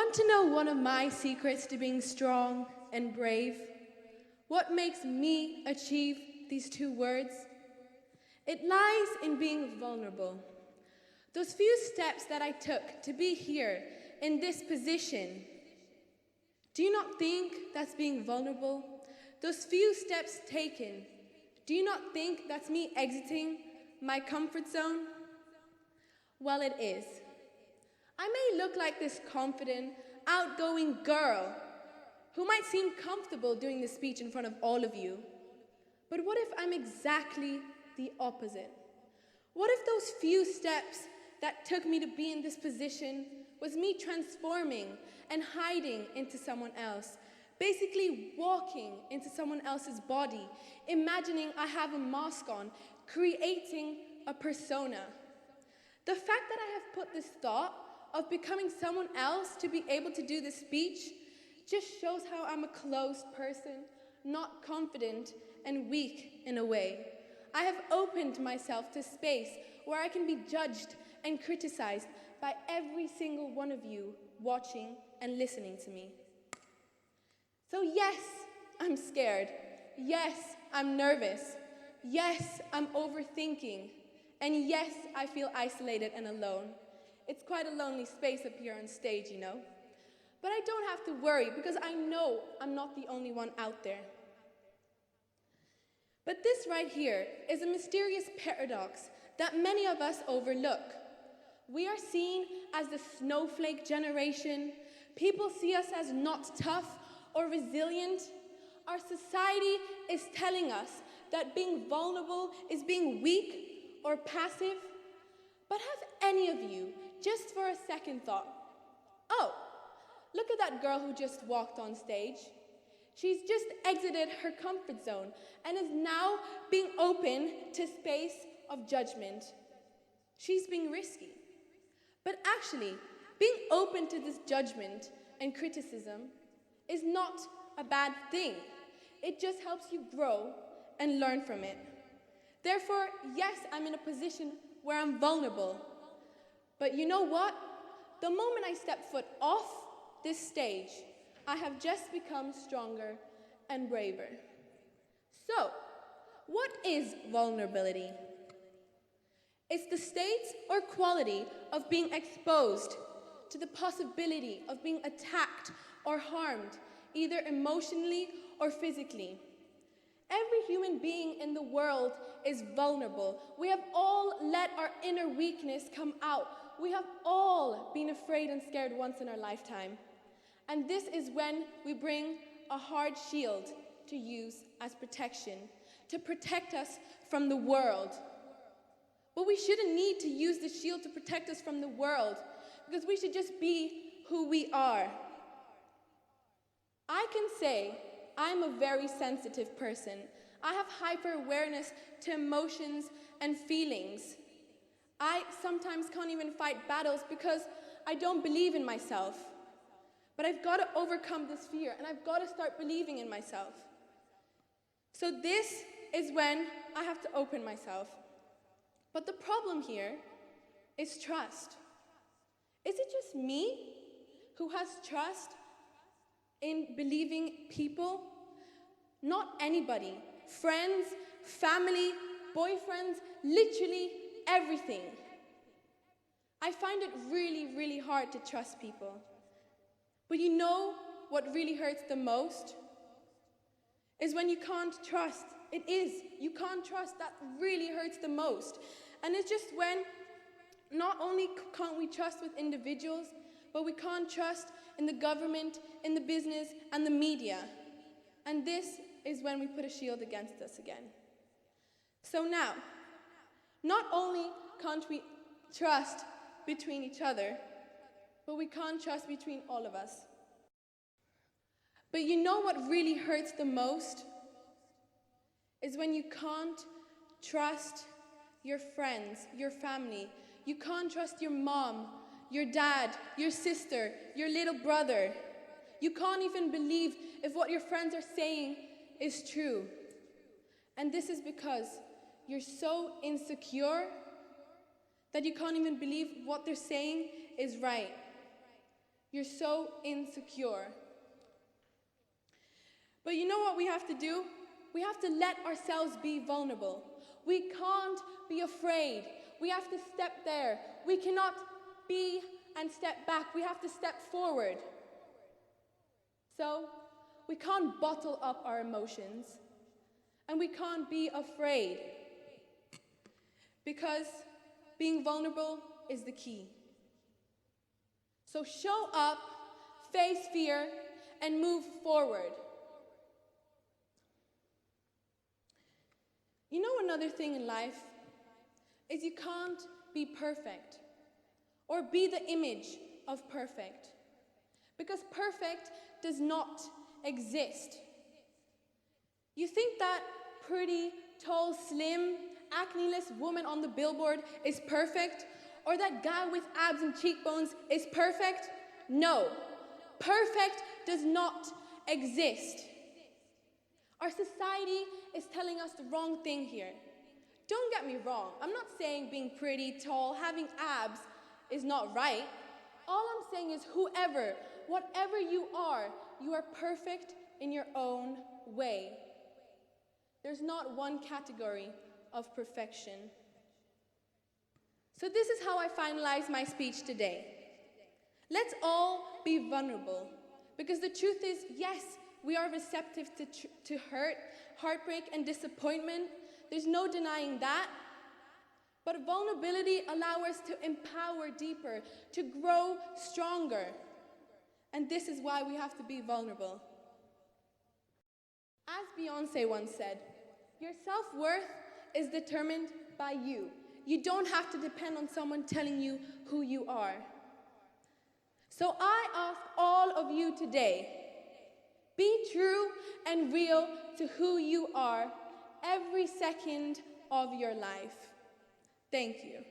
Want to know one of my secrets to being strong and brave? What makes me achieve these two words? It lies in being vulnerable. Those few steps that I took to be here in this position, do you not think that's being vulnerable? Those few steps taken, do you not think that's me exiting my comfort zone? Well, it is. I may look like this confident, outgoing girl who might seem comfortable doing this speech in front of all of you. But what if I'm exactly the opposite? What if those few steps that took me to be in this position was me transforming and hiding into someone else, basically walking into someone else's body, imagining I have a mask on, creating a persona? The fact that I have put this thought of becoming someone else to be able to do this speech just shows how I'm a closed person, not confident and weak in a way. I have opened myself to space where I can be judged and criticized by every single one of you watching and listening to me. So yes, I'm scared. Yes, I'm nervous. Yes, I'm overthinking. And yes, I feel isolated and alone. It's quite a lonely space up here on stage, you know. But I don't have to worry because I know I'm not the only one out there. But this right here is a mysterious paradox that many of us overlook. We are seen as the snowflake generation. People see us as not tough or resilient. Our society is telling us that being vulnerable is being weak or passive. But have any of you, just for a second, thought, oh, look at that girl who just walked on stage. She's just exited her comfort zone and is now being open to space of judgment. She's being risky. But actually, being open to this judgment and criticism is not a bad thing. It just helps you grow and learn from it. Therefore, yes, I'm in a position where I'm vulnerable. But you know what? The moment I step foot off this stage, I have just become stronger and braver. So, what is vulnerability? It's the state or quality of being exposed to the possibility of being attacked or harmed, either emotionally or physically. Every human being in the world is vulnerable. We have all let our inner weakness come out. We have all been afraid and scared once in our lifetime. And this is when we bring a hard shield to use as protection, to protect us from the world. But we shouldn't need to use the shield to protect us from the world, because we should just be who we are. I can say I'm a very sensitive person. I have hyper-awareness to emotions and feelings. I sometimes can't even fight battles because I don't believe in myself. But I've got to overcome this fear, and I've got to start believing in myself. So this is when I have to open myself. But the problem here is trust. Is it just me who has trust in believing people? Not anybody. Friends, family, boyfriends, literally everything. I find it really, really hard to trust people. But you know what really hurts the most? Is when you can't trust. It is. You can't trust. That really hurts the most. And it's just when not only can't we trust with individuals, but we can't trust in the government, in the business, and the media. And this is when we put a shield against us again. So now, not only can't we trust between each other, but we can't trust between all of us. But you know what really hurts the most? Is when you can't trust your friends, your family. You can't trust your mom, your dad, your sister, your little brother. You can't even believe if what your friends are saying is true. And this is because you're so insecure that you can't even believe what they're saying is right. You're so insecure. But you know what we have to do? We have to let ourselves be vulnerable. We can't be afraid. We have to step there. We cannot be and step back. We have to step forward. So, we can't bottle up our emotions. And we can't be afraid. Because being vulnerable is the key. So show up, face fear, and move forward. You know, another thing in life is you can't be perfect or be the image of perfect, because perfect does not exist. You think that pretty, tall, slim, acne-less woman on the billboard is perfect, or that guy with abs and cheekbones is perfect? No, perfect does not exist. Our society is telling us the wrong thing here. Don't get me wrong, I'm not saying being pretty, tall, having abs is not right. All I'm saying is whatever you are perfect in your own way. There's not one category of perfection. So this is how I finalize my speech today. Let's all be vulnerable, because the truth is, yes, we are receptive to hurt, heartbreak, and disappointment. There's no denying that. But vulnerability allows us to empower deeper, to grow stronger. And this is why we have to be vulnerable. As Beyoncé once said, your self-worth is determined by you. You don't have to depend on someone telling you who you are. So I ask all of you today, be true and real to who you are every second of your life. Thank you.